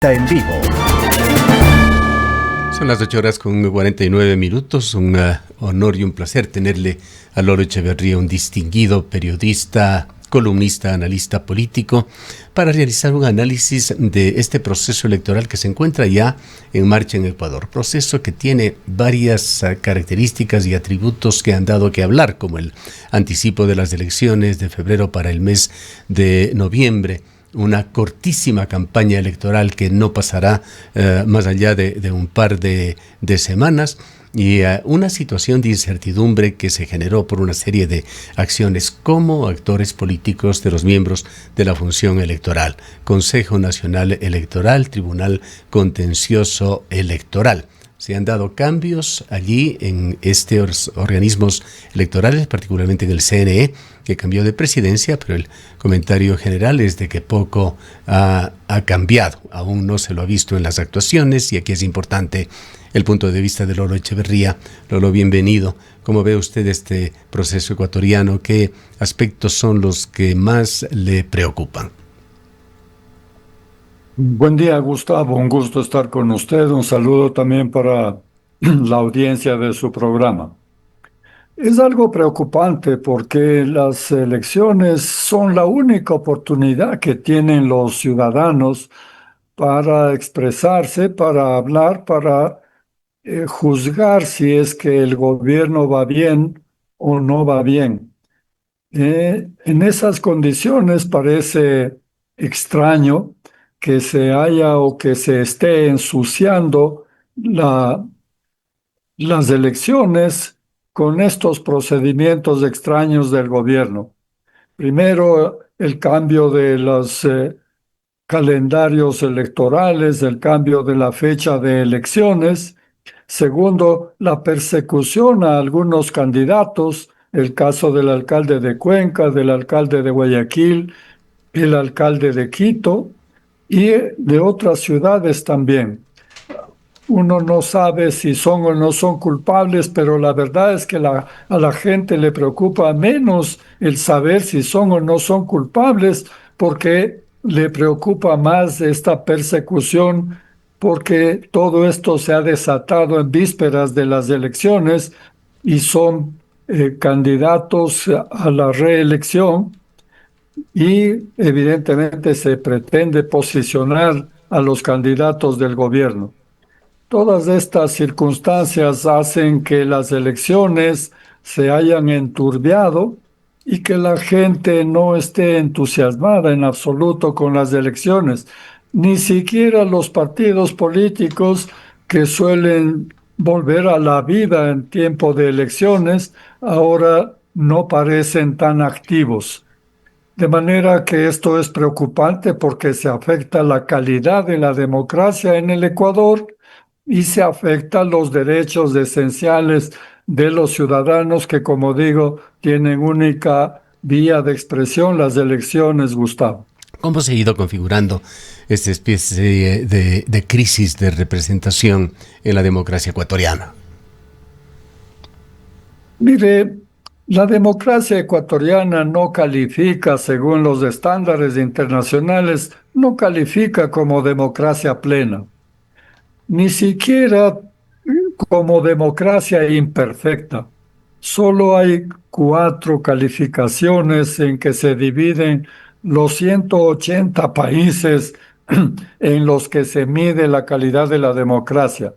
Está en vivo. Son las 8:49. Un honor y un placer tenerle a Lolo Echeverría, un distinguido periodista, columnista, analista político, para realizar un análisis de este proceso electoral que se encuentra ya en marcha en Ecuador. Proceso que tiene varias características y atributos que han dado que hablar, como el anticipo de las elecciones de febrero para el mes de noviembre, una cortísima campaña electoral que no pasará más allá de un par de semanas, y una situación de incertidumbre que se generó por una serie de acciones como actores políticos de los miembros de la función electoral, Consejo Nacional Electoral, Tribunal Contencioso Electoral. Se han dado cambios allí en estos organismos electorales, particularmente en el CNE, que cambió de presidencia, pero el comentario general es de que poco ha cambiado. Aún no se lo ha visto en las actuaciones, y aquí es importante el punto de vista de Lolo Echeverría. Lolo, bienvenido. ¿Cómo ve usted este proceso ecuatoriano? ¿Qué aspectos son los que más le preocupan? Buen día, Gustavo. Un gusto estar con usted. Un saludo también para la audiencia de su programa. Es algo preocupante porque las elecciones son la única oportunidad que tienen los ciudadanos para expresarse, para hablar, para juzgar si es que el gobierno va bien o no va bien. En esas condiciones parece extraño que se haya o que se esté ensuciando las elecciones con estos procedimientos extraños del gobierno. Primero, el cambio de los calendarios electorales, el cambio de la fecha de elecciones. Segundo, la persecución a algunos candidatos, el caso del alcalde de Cuenca, del alcalde de Guayaquil, el alcalde de Quito y de otras ciudades también. Uno no sabe si son o no son culpables, pero la verdad es que a la gente le preocupa menos el saber si son o no son culpables, porque le preocupa más esta persecución, porque todo esto se ha desatado en vísperas de las elecciones y son candidatos a la reelección, y evidentemente se pretende posicionar a los candidatos del gobierno. Todas estas circunstancias hacen que las elecciones se hayan enturbiado y que la gente no esté entusiasmada en absoluto con las elecciones. Ni siquiera los partidos políticos, que suelen volver a la vida en tiempo de elecciones, ahora no parecen tan activos. De manera que esto es preocupante porque se afecta la calidad de la democracia en el Ecuador y se afectan los derechos esenciales de los ciudadanos que, como digo, tienen única vía de expresión, las elecciones, Gustavo. ¿Cómo se ha ido configurando esta especie de crisis de representación en la democracia ecuatoriana? Mire, la democracia ecuatoriana no califica, según los estándares internacionales, no califica como democracia plena, ni siquiera como democracia imperfecta. Solo hay 4 calificaciones en que se dividen los 180 países en los que se mide la calidad de la democracia.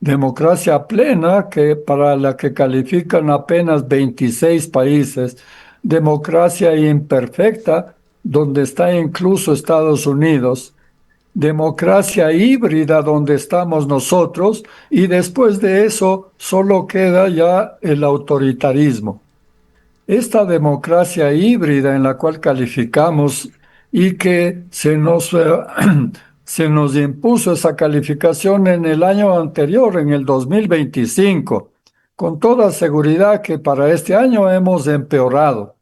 Democracia plena, que para la que califican apenas 26 países. Democracia imperfecta, donde está incluso Estados Unidos. Democracia híbrida, donde estamos nosotros, y después de eso solo queda ya el autoritarismo. Esta democracia híbrida en la cual calificamos y que se nos impuso esa calificación en el año anterior, en el 2025, con toda seguridad que para este año hemos empeorado.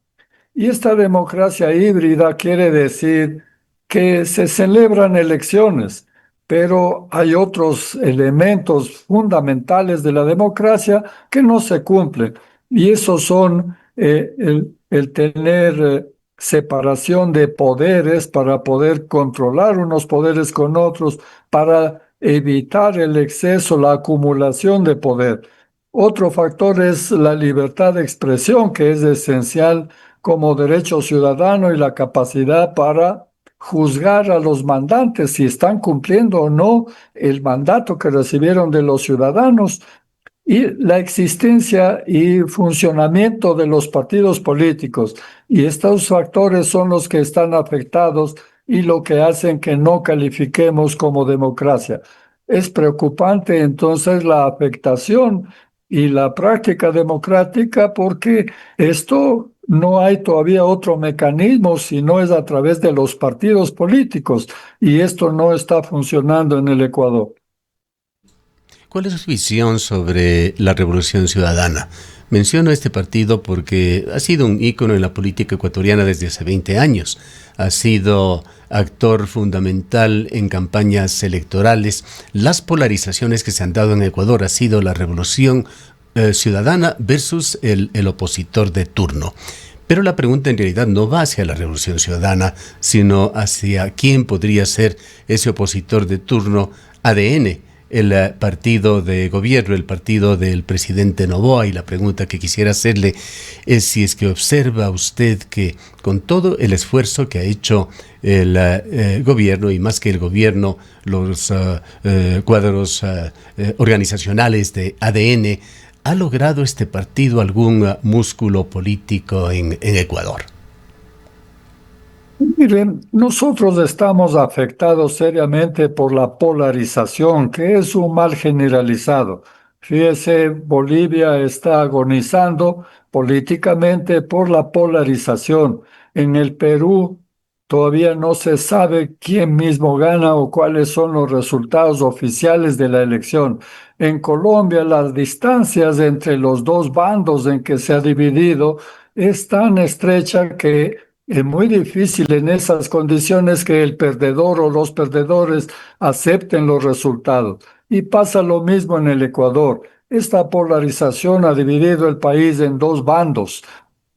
Y esta democracia híbrida quiere decir que se celebran elecciones, pero hay otros elementos fundamentales de la democracia que no se cumplen. Y esos son el tener separación de poderes para poder controlar unos poderes con otros, para evitar el exceso, la acumulación de poder. Otro factor es la libertad de expresión, que es esencial como derecho ciudadano y la capacidad para juzgar a los mandantes si están cumpliendo o no el mandato que recibieron de los ciudadanos y la existencia y funcionamiento de los partidos políticos. Y estos factores son los que están afectados y lo que hacen que no califiquemos como democracia. Es preocupante entonces la afectación y la práctica democrática porque esto no hay todavía otro mecanismo si no es a través de los partidos políticos y esto no está funcionando en el Ecuador. ¿Cuál es su visión sobre la Revolución Ciudadana? Menciono este partido porque ha sido un ícono en la política ecuatoriana desde hace 20 años. Ha sido actor fundamental en campañas electorales. Las polarizaciones que se han dado en Ecuador ha sido la Revolución Ciudadana versus el opositor de turno. Pero la pregunta en realidad no va hacia la Revolución Ciudadana, sino hacia quién podría ser ese opositor de turno. ADN, el partido de gobierno, el partido del presidente Noboa, y la pregunta que quisiera hacerle es si es que observa usted que con todo el esfuerzo que ha hecho el gobierno, y más que el gobierno, los cuadros organizacionales de ADN, ¿ha logrado este partido algún músculo político en Ecuador? Miren, nosotros estamos afectados seriamente por la polarización, que es un mal generalizado. Fíjese, Bolivia está agonizando políticamente por la polarización. En el Perú todavía no se sabe quién mismo gana o cuáles son los resultados oficiales de la elección. En Colombia, las distancias entre los dos bandos en que se ha dividido es tan estrecha que es muy difícil en esas condiciones que el perdedor o los perdedores acepten los resultados. Y pasa lo mismo en el Ecuador. Esta polarización ha dividido el país en dos bandos.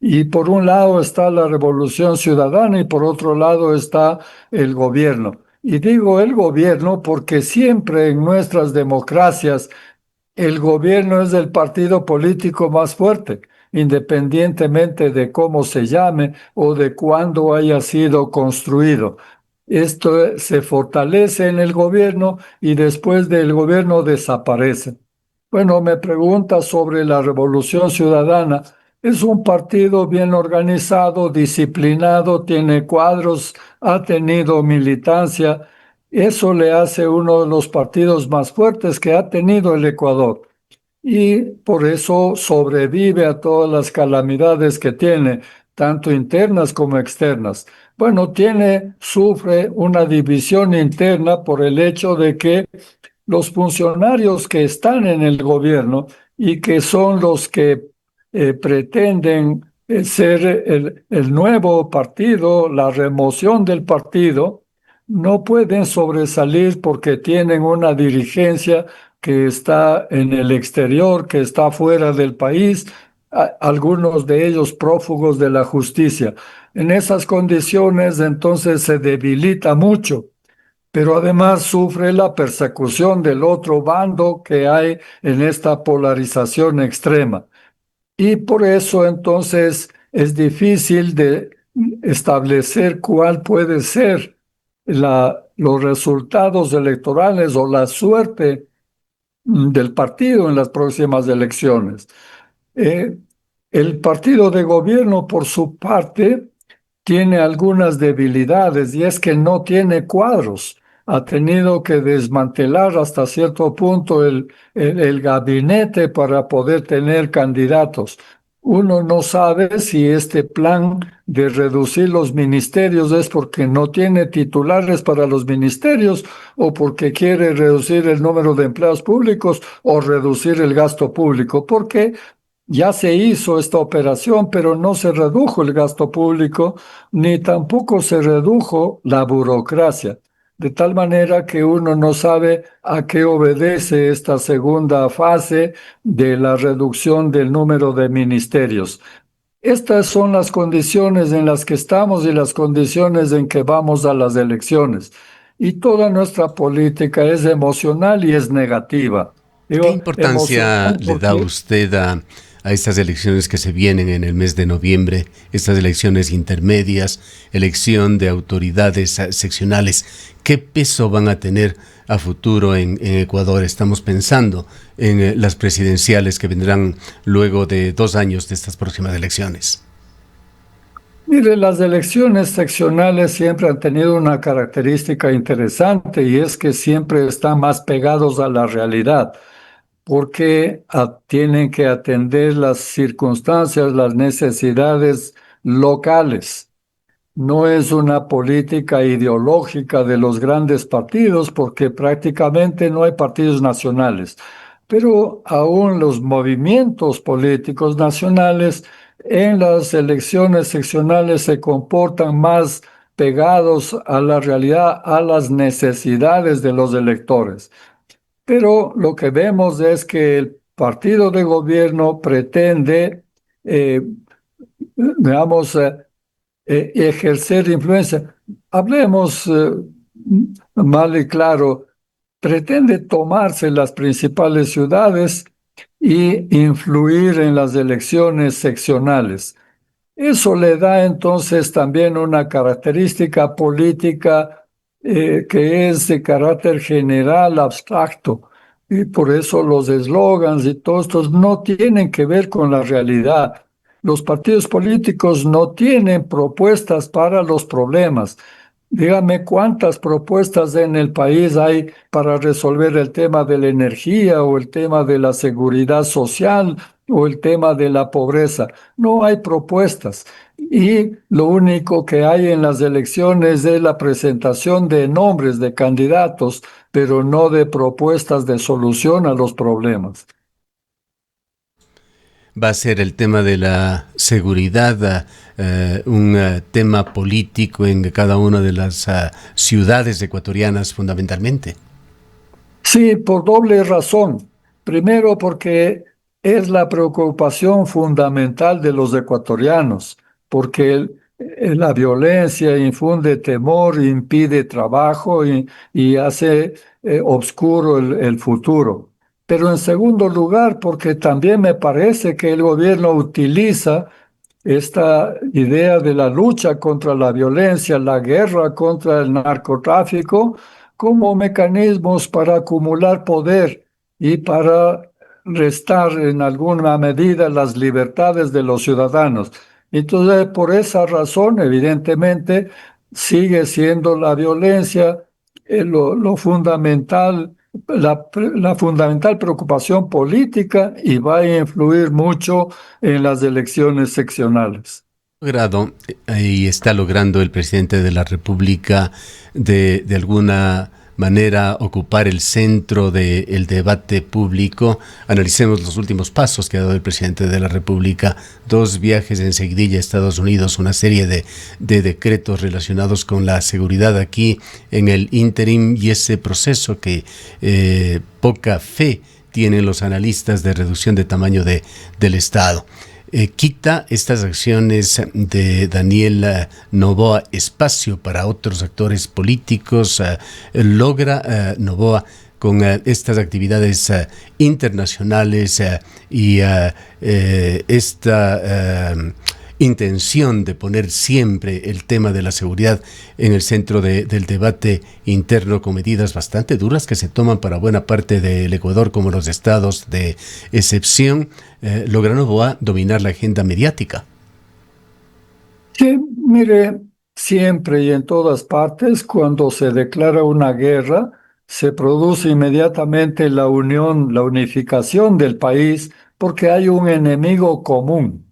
Y por un lado está la revolución ciudadana y por otro lado está el gobierno. Y digo el gobierno porque siempre en nuestras democracias el gobierno es el partido político más fuerte, independientemente de cómo se llame o de cuándo haya sido construido. Esto se fortalece en el gobierno y después del gobierno desaparece. Bueno, me pregunta sobre la Revolución Ciudadana. Es un partido bien organizado, disciplinado, tiene cuadros, ha tenido militancia. Eso le hace uno de los partidos más fuertes que ha tenido el Ecuador y por eso sobrevive a todas las calamidades que tiene, tanto internas como externas. Bueno, sufre una división interna por el hecho de que los funcionarios que están en el gobierno y que son los que pretenden ser el nuevo partido, la remoción del partido, no pueden sobresalir porque tienen una dirigencia que está en el exterior, que está fuera del país, algunos de ellos prófugos de la justicia. En esas condiciones, entonces se debilita mucho, pero además sufre la persecución del otro bando que hay en esta polarización extrema. Y por eso entonces es difícil de establecer cuál puede ser los resultados electorales o la suerte del partido en las próximas elecciones. Eh, el partido de gobierno, por su parte, tiene algunas debilidades y es que no tiene cuadros. Ha tenido que desmantelar hasta cierto punto el gabinete para poder tener candidatos. Uno no sabe si este plan de reducir los ministerios es porque no tiene titulares para los ministerios o porque quiere reducir el número de empleados públicos o reducir el gasto público. Porque ya se hizo esta operación, pero no se redujo el gasto público, ni tampoco se redujo la burocracia, de tal manera que uno no sabe a qué obedece esta segunda fase de la reducción del número de ministerios. estas son las condiciones en las que estamos y las condiciones en que vamos a las elecciones. Y toda nuestra política es emocional y es negativa. ¿Qué Digo, importancia emocional le da porque usted a estas elecciones que se vienen en el mes de noviembre, estas elecciones intermedias, elección de autoridades seccionales? ¿Qué peso van a tener a futuro en Ecuador? Estamos pensando en las presidenciales que vendrán luego de 2 años de estas próximas elecciones. mire, las elecciones seccionales siempre han tenido una característica interesante y es que siempre están más pegados a la realidad, porque tienen que atender las circunstancias, las necesidades locales. No es una política ideológica de los grandes partidos porque prácticamente no hay partidos nacionales, pero aún los movimientos políticos nacionales en las elecciones seccionales se comportan más pegados a la realidad, a las necesidades de los electores. Pero lo que vemos es que el partido de gobierno pretende, eh, digamos, ejercer influencia. Hablemos mal y claro, pretende tomarse las principales ciudades y influir en las elecciones seccionales. Eso le da entonces también una característica política que es de carácter general, abstracto, y por eso los eslogans y todos estos no tienen que ver con la realidad. Los partidos políticos no tienen propuestas para los problemas. Dígame cuántas propuestas en el país hay para resolver el tema de la energía o el tema de la seguridad social o el tema de la pobreza. No hay propuestas. Y lo único que hay en las elecciones es la presentación de nombres de candidatos, pero no de propuestas de solución a los problemas. Va a ser el tema de la seguridad, un tema político en cada una de las ciudades ecuatorianas fundamentalmente. Sí, por doble razón. Primero, porque es la preocupación fundamental de los ecuatorianos, porque la violencia infunde temor, impide trabajo y hace oscuro el futuro. Pero en segundo lugar, porque también me parece que el gobierno utiliza esta idea de la lucha contra la violencia, la guerra contra el narcotráfico, como mecanismos para acumular poder y para restar en alguna medida las libertades de los ciudadanos. Entonces, por esa razón, evidentemente, sigue siendo la violencia lo fundamental, la fundamental preocupación política y va a influir mucho en las elecciones seccionales. Logrado y está logrando el presidente de la República de alguna manera ocupar el centro del debate público. Analicemos los últimos pasos que ha dado el presidente de la República: 2 viajes en seguidilla a Estados Unidos, una serie de decretos relacionados con la seguridad aquí en el ínterim, y ese proceso que poca fe tienen los analistas de reducción de tamaño del Estado. Quita estas acciones de Daniel Noboa espacio para otros actores políticos. Logra Noboa con estas actividades internacionales y esta intención de poner siempre el tema de la seguridad en el centro del debate interno, con medidas bastante duras que se toman para buena parte del Ecuador, como los estados de excepción. Logra Noboa dominar la agenda mediática. Sí, mire, siempre y en todas partes, cuando se declara una guerra, se produce inmediatamente la unión, la unificación del país, porque hay un enemigo común.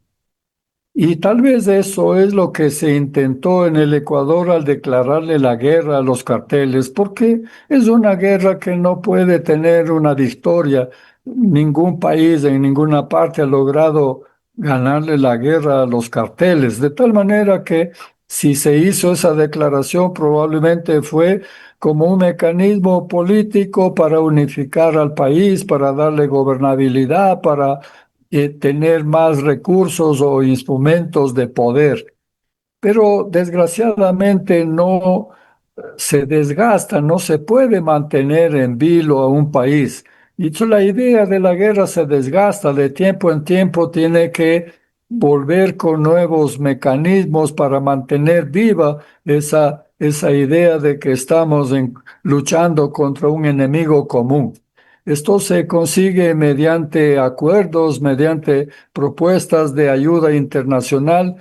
Y tal vez eso es lo que se intentó en el Ecuador al declararle la guerra a los carteles, porque es una guerra que no puede tener una victoria. Ningún país en ninguna parte ha logrado ganarle la guerra a los carteles, de tal manera que si se hizo esa declaración probablemente fue como un mecanismo político para unificar al país, para darle gobernabilidad, para tener más recursos o instrumentos de poder. Pero desgraciadamente no se desgasta, no se puede mantener en vilo a un país. Y la idea de la guerra se desgasta, de tiempo en tiempo tiene que volver con nuevos mecanismos para mantener viva esa idea de que estamos luchando contra un enemigo común. Esto se consigue mediante acuerdos, mediante propuestas de ayuda internacional,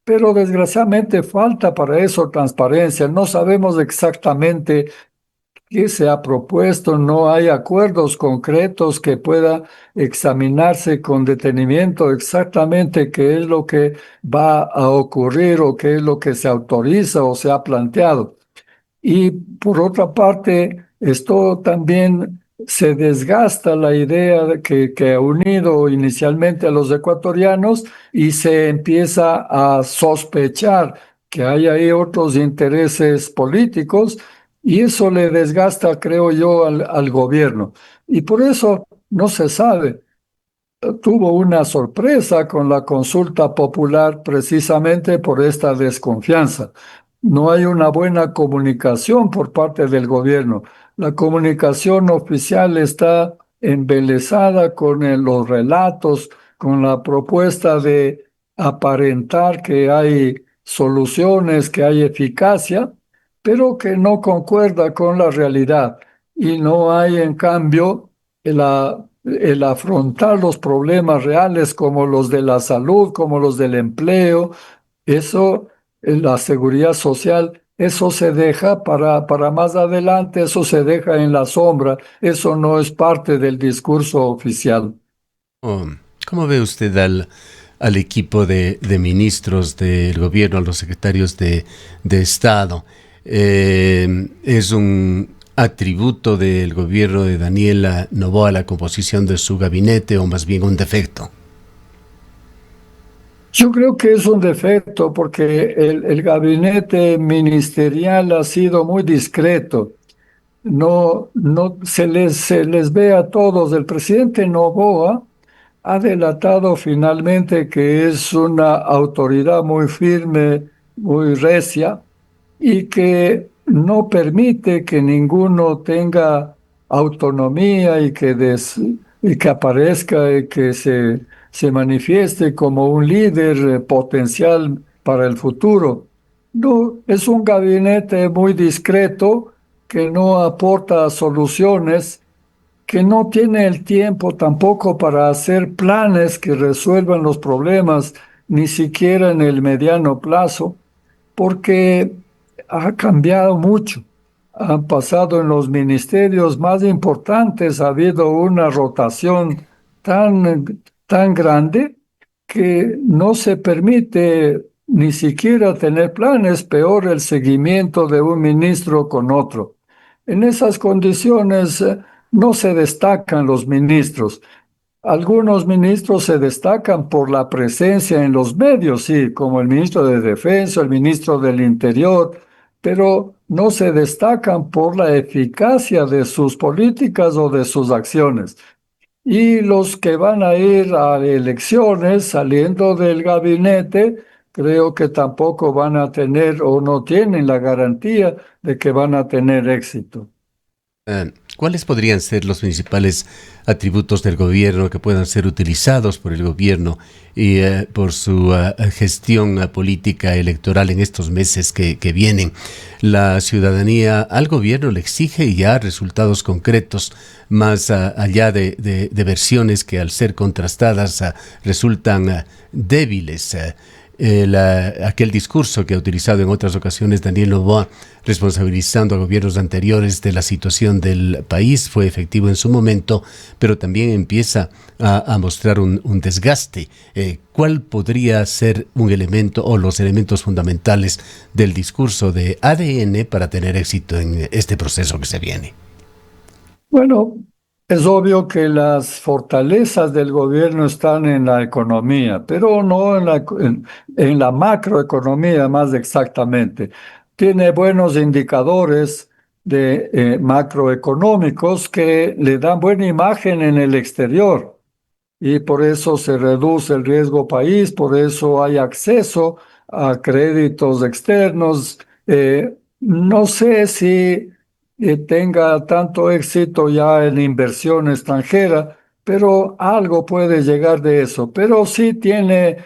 pero desgraciadamente falta para eso transparencia. No sabemos exactamente qué se ha propuesto, no hay acuerdos concretos que pueda examinarse con detenimiento exactamente qué es lo que va a ocurrir o qué es lo que se autoriza o se ha planteado. Y por otra parte, esto también se desgasta la idea de que ha unido inicialmente a los ecuatorianos y se empieza a sospechar que hay ahí otros intereses políticos y eso le desgasta, creo yo, al gobierno. Y por eso no se sabe. Tuvo una sorpresa con la consulta popular precisamente por esta desconfianza. No hay una buena comunicación por parte del gobierno. La comunicación oficial está embelesada con los relatos, con la propuesta de aparentar que hay soluciones, que hay eficacia, pero que no concuerda con la realidad. Y no hay, en cambio, el afrontar los problemas reales como los de la salud, como los del empleo, eso, la seguridad social, eso se deja para más adelante, eso se deja en la sombra, eso no es parte del discurso oficial. Oh, ¿cómo ve usted al equipo de ministros del gobierno, a los secretarios de Estado? ¿Es un atributo del gobierno de Daniela Noboa la composición de su gabinete o más bien un defecto? Yo creo que es un defecto porque el gabinete ministerial ha sido muy discreto. No se les ve a todos. El presidente Noboa ha delatado finalmente que es una autoridad muy firme, muy recia, y que no permite que ninguno tenga autonomía y que aparezca y que se manifieste como un líder potencial para el futuro. No, es un gabinete muy discreto que no aporta soluciones, que no tiene el tiempo tampoco para hacer planes que resuelvan los problemas, ni siquiera en el mediano plazo, porque ha cambiado mucho. Han pasado en los ministerios más importantes, ha habido una rotación tan grande que no se permite ni siquiera tener planes, peor el seguimiento de un ministro con otro. En esas condiciones no se destacan los ministros. Algunos ministros se destacan por la presencia en los medios, sí, como el ministro de Defensa, el ministro del Interior, pero no se destacan por la eficacia de sus políticas o de sus acciones. Y los que van a ir a elecciones saliendo del gabinete, creo que tampoco van a tener o no tienen la garantía de que van a tener éxito. ¿Cuáles podrían ser los principales atributos del gobierno que puedan ser utilizados por el gobierno y por su gestión política electoral en estos meses que vienen? La ciudadanía al gobierno le exige ya resultados concretos, más allá de versiones que al ser contrastadas resultan débiles. Aquel discurso que ha utilizado en otras ocasiones Daniel Noboa, responsabilizando a gobiernos anteriores de la situación del país, fue efectivo en su momento, pero también empieza a mostrar un desgaste. ¿Cuál podría ser un elemento o los elementos fundamentales del discurso de ADN para tener éxito en este proceso que se viene? Bueno, es obvio que las fortalezas del gobierno están en la economía, pero no en la macroeconomía más exactamente. Tiene buenos indicadores de macroeconómicos que le dan buena imagen en el exterior. y por eso se reduce el riesgo país, por eso hay acceso a créditos externos. No sé si tenga tanto éxito ya en inversión extranjera, pero algo puede llegar de eso. Pero sí tiene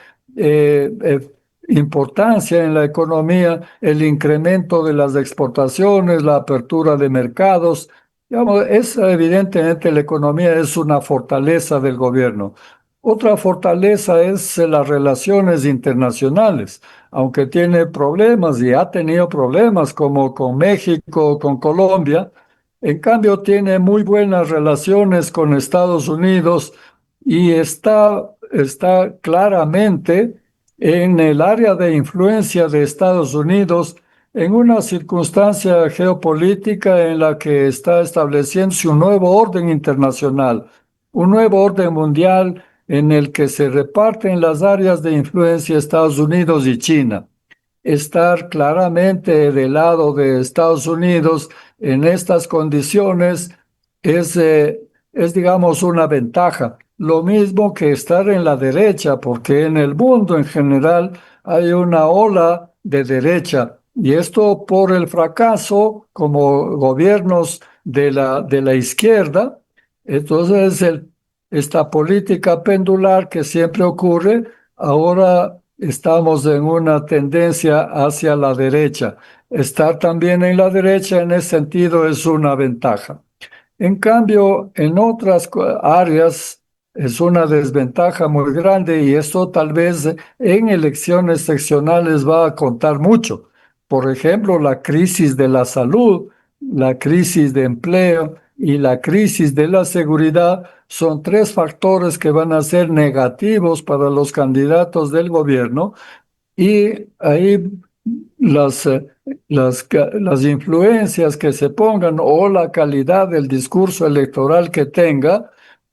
importancia en la economía el incremento de las exportaciones, la apertura de mercados. Digamos, evidentemente la economía es una fortaleza del gobierno. Otra fortaleza es las relaciones internacionales, aunque tiene problemas y ha tenido problemas como con México, con Colombia. En cambio, tiene muy buenas relaciones con Estados Unidos y está claramente en el área de influencia de Estados Unidos en una circunstancia geopolítica en la que está estableciéndose un nuevo orden internacional, un nuevo orden mundial en el que se reparten las áreas de influencia Estados Unidos y China. Estar claramente del lado de Estados Unidos en estas condiciones es, digamos, una ventaja. Lo mismo que estar en la derecha, porque en el mundo en general hay una ola de derecha. Y esto por el fracaso como gobiernos de la izquierda. Entonces, esta política pendular que siempre ocurre, ahora estamos en una tendencia hacia la derecha. Estar también en la derecha en ese sentido es una ventaja. En cambio, en otras áreas es una desventaja muy grande y esto tal vez en elecciones seccionales va a contar mucho. Por ejemplo, la crisis de la salud, la crisis de empleo y la crisis de la seguridad son tres factores que van a ser negativos para los candidatos del gobierno y ahí las, las influencias que se pongan o la calidad del discurso electoral que tenga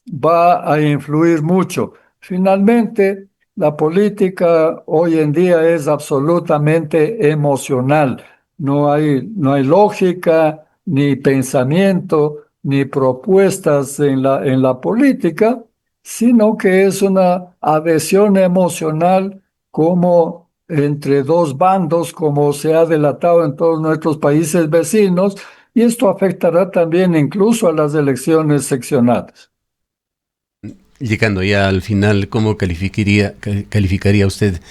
va a influir mucho. Finalmente, la política hoy en día es absolutamente emocional. No hay lógica, ni pensamiento, ni propuestas en la política, sino que es una adhesión emocional como entre dos bandos, como se ha delatado en todos nuestros países vecinos, y esto afectará también incluso a las elecciones seccionales. Llegando ya al final, ¿cómo calificaría usted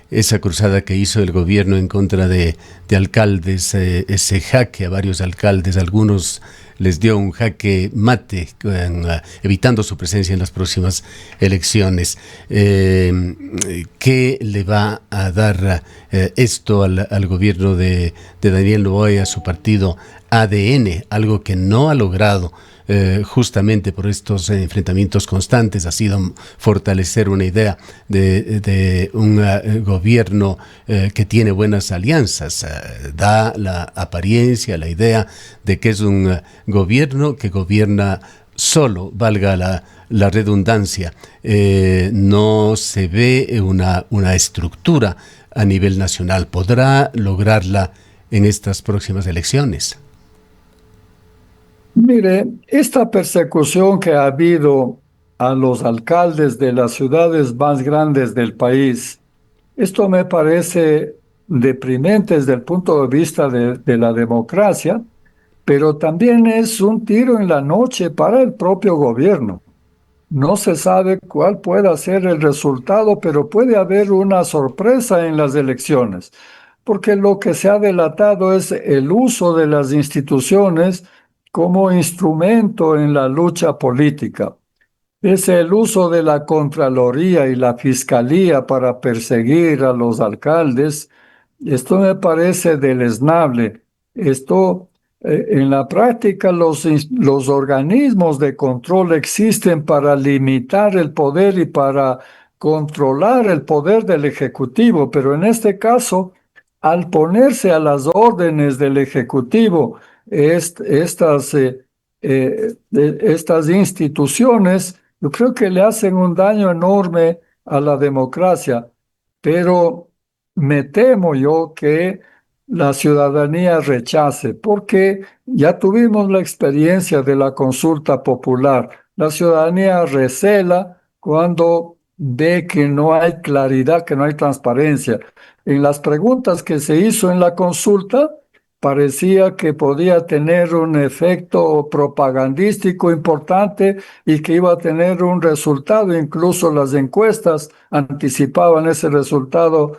esa cruzada que hizo el gobierno en contra de alcaldes, ese jaque a varios alcaldes? Algunos les dio un jaque mate, evitando su presencia en las próximas elecciones. ¿Qué le va a dar esto al gobierno de Daniel Noboa y a su partido ADN? Algo que no ha logrado justamente por estos enfrentamientos constantes, ha sido fortalecer una idea de un gobierno que tiene buenas alianzas. Da la apariencia, la idea de que es un gobierno que gobierna solo, valga la redundancia. No se ve una estructura a nivel nacional. ¿Podrá lograrla en estas próximas elecciones? Mire, esta persecución que ha habido a los alcaldes de las ciudades más grandes del país, esto me parece deprimente desde el punto de vista de la democracia, pero también es un tiro en la noche para el propio gobierno. No se sabe cuál pueda ser el resultado, pero puede haber una sorpresa en las elecciones, porque lo que se ha delatado es el uso de las instituciones como instrumento en la lucha política. Es el uso de la Contraloría y la Fiscalía para perseguir a los alcaldes. Esto me parece deleznable. Esto, en la práctica, los organismos de control existen para limitar el poder y para controlar el poder del Ejecutivo, pero en este caso, al ponerse a las órdenes del Ejecutivo, estas instituciones, yo creo que le hacen un daño enorme a la democracia, pero me temo yo que la ciudadanía rechace, porque ya tuvimos la experiencia de la consulta popular. La ciudadanía recela cuando ve que no hay claridad, que no hay transparencia. En las preguntas que se hizo en la consulta, parecía que podía tener un efecto propagandístico importante y que iba a tener un resultado. Incluso las encuestas anticipaban ese resultado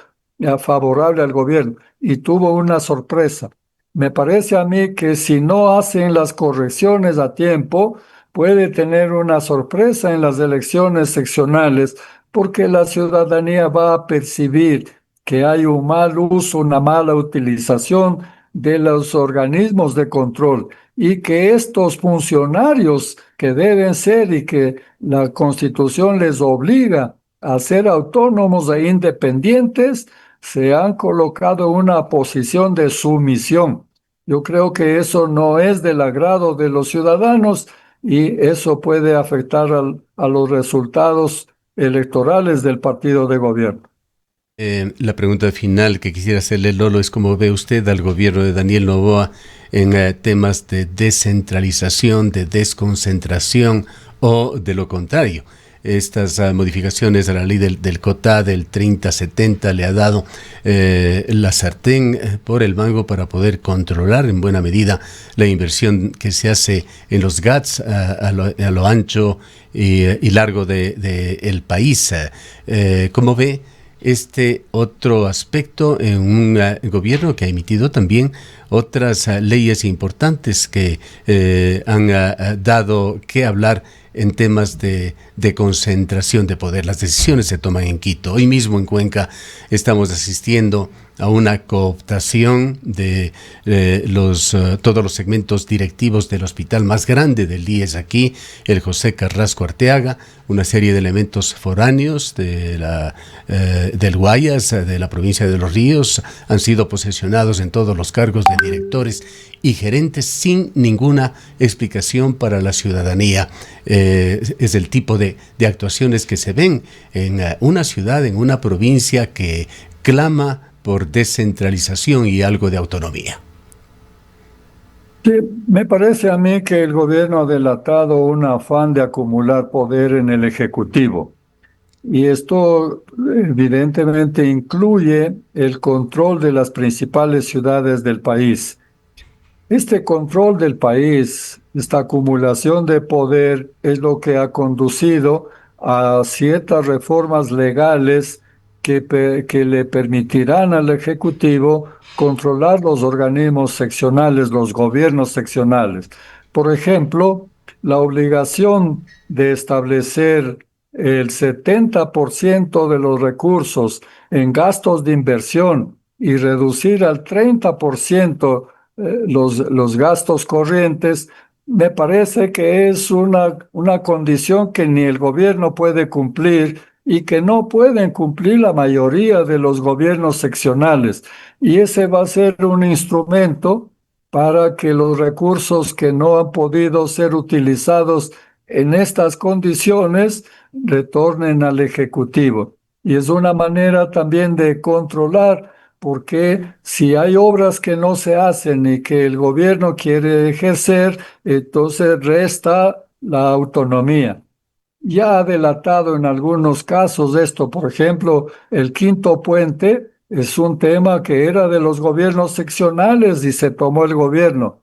favorable al gobierno y tuvo una sorpresa. Me parece a mí que si no hacen las correcciones a tiempo, puede tener una sorpresa en las elecciones seccionales porque la ciudadanía va a percibir que hay un mal uso, una mala utilización de los organismos de control y que estos funcionarios que deben ser y que la Constitución les obliga a ser autónomos e independientes, se han colocado en una posición de sumisión. Yo creo que eso no es del agrado de los ciudadanos y eso puede afectar a los resultados electorales del partido de gobierno. La pregunta final que quisiera hacerle, Lolo, es cómo ve usted al gobierno de Daniel Noboa en temas de descentralización, de desconcentración o de lo contrario. Estas modificaciones a la ley del COTA del 3070 le ha dado la sartén por el mango para poder controlar en buena medida la inversión que se hace en los GATS a lo ancho y largo del país. ¿Cómo ve este otro aspecto en un gobierno que ha emitido también otras leyes importantes que han dado que hablar en temas de concentración de poder? Las decisiones se toman en Quito. Hoy mismo en Cuenca estamos asistiendo a una cooptación de todos los segmentos directivos del hospital más grande del IES aquí, el José Carrasco Arteaga, una serie de elementos foráneos del Guayas, de la provincia de Los Ríos, han sido posesionados en todos los cargos de directores y gerentes sin ninguna explicación para la ciudadanía. Es el tipo de actuaciones que se ven en una ciudad, en una provincia que clama por descentralización y algo de autonomía. Sí, me parece a mí que el gobierno ha delatado un afán de acumular poder en el Ejecutivo. Y esto evidentemente incluye el control de las principales ciudades del país. Este control del país, esta acumulación de poder, es lo que ha conducido a ciertas reformas legales que le permitirán al Ejecutivo controlar los organismos seccionales, los gobiernos seccionales. Por ejemplo, la obligación de establecer el 70% de los recursos en gastos de inversión y reducir al 30% los gastos corrientes, me parece que es una condición que ni el gobierno puede cumplir y que no pueden cumplir la mayoría de los gobiernos seccionales. Y ese va a ser un instrumento para que los recursos que no han podido ser utilizados en estas condiciones retornen al Ejecutivo. Y es una manera también de controlar, porque si hay obras que no se hacen y que el gobierno quiere ejercer, entonces resta la autonomía. Ya ha delatado en algunos casos esto, por ejemplo, el quinto puente es un tema que era de los gobiernos seccionales y se tomó el gobierno.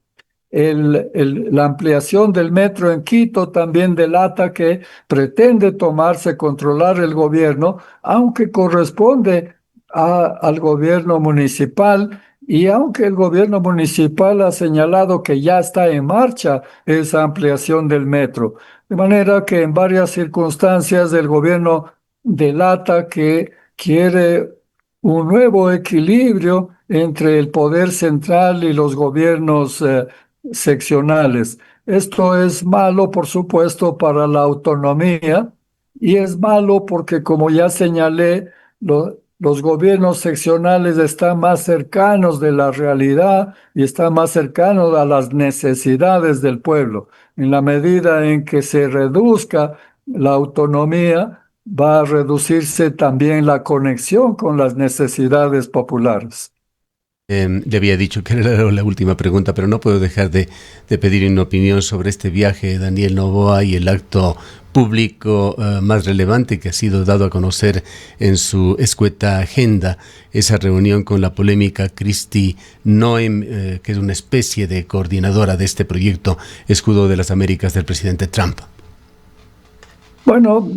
La ampliación del metro en Quito también delata que pretende tomarse, controlar el gobierno, aunque corresponde al gobierno municipal y aunque el gobierno municipal ha señalado que ya está en marcha esa ampliación del metro. De manera que en varias circunstancias el gobierno delata que quiere un nuevo equilibrio entre el poder central y los gobiernos seccionales. Esto es malo, por supuesto, para la autonomía y es malo porque, como ya señalé, los gobiernos seccionales están más cercanos de la realidad y están más cercanos a las necesidades del pueblo. En la medida en que se reduzca la autonomía, va a reducirse también la conexión con las necesidades populares. Le había dicho que era la última pregunta, pero no puedo dejar de pedir una opinión sobre este viaje de Daniel Noboa y el acto público más relevante que ha sido dado a conocer en su escueta agenda, esa reunión con la polémica Kristi Noem, que es una especie de coordinadora de este proyecto Escudo de las Américas del presidente Trump. Bueno,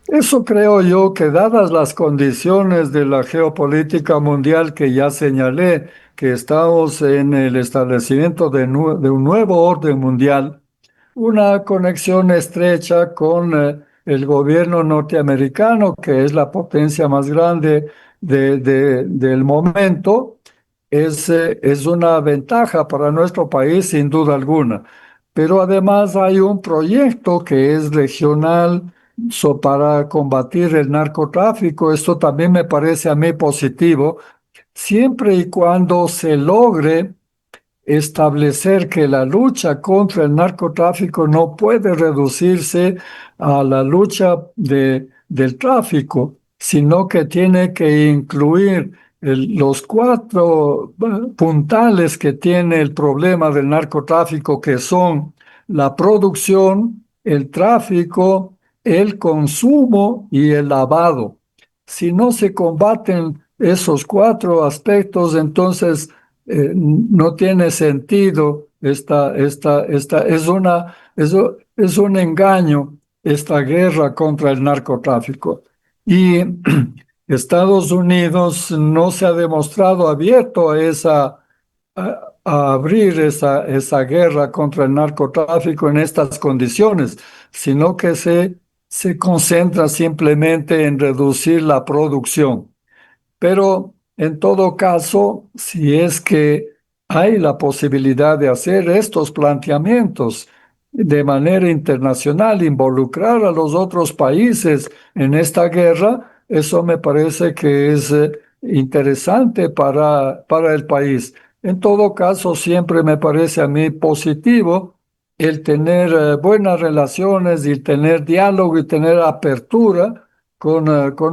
eso creo yo que dadas las condiciones de la geopolítica mundial que ya señalé, que estamos en el establecimiento de un nuevo orden mundial, una conexión estrecha con el gobierno norteamericano, que es la potencia más grande del momento, es una ventaja para nuestro país sin duda alguna. Pero además hay un proyecto que es regional para combatir el narcotráfico. Esto también me parece a mí positivo, siempre y cuando se logre establecer que la lucha contra el narcotráfico no puede reducirse a la lucha del tráfico, sino que tiene que incluir los cuatro puntales que tiene el problema del narcotráfico, que son la producción, el tráfico, el consumo y el lavado. Si no se combaten esos cuatro aspectos, entonces no tiene sentido es un engaño esta guerra contra el narcotráfico. Y Estados Unidos no se ha demostrado abierto a abrir esa guerra contra el narcotráfico en estas condiciones, sino que se concentra simplemente en reducir la producción. Pero en todo caso, si es que hay la posibilidad de hacer estos planteamientos de manera internacional, involucrar a los otros países en esta guerra, eso me parece que es interesante para el país. En todo caso, siempre me parece a mí positivo el tener buenas relaciones y tener diálogo y tener apertura con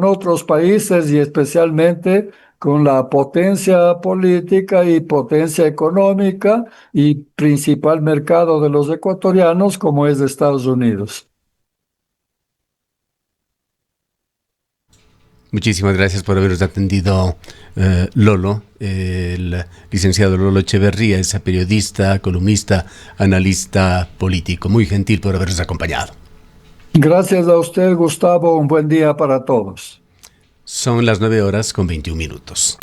otros países y especialmente con la potencia política y potencia económica y principal mercado de los ecuatorianos como es de Estados Unidos. Muchísimas gracias por habernos atendido, Lolo. El licenciado Lolo Echeverría es periodista, columnista, analista político. Muy gentil por habernos acompañado. Gracias a usted, Gustavo. Un buen día para todos. Son las 9:21 minutos.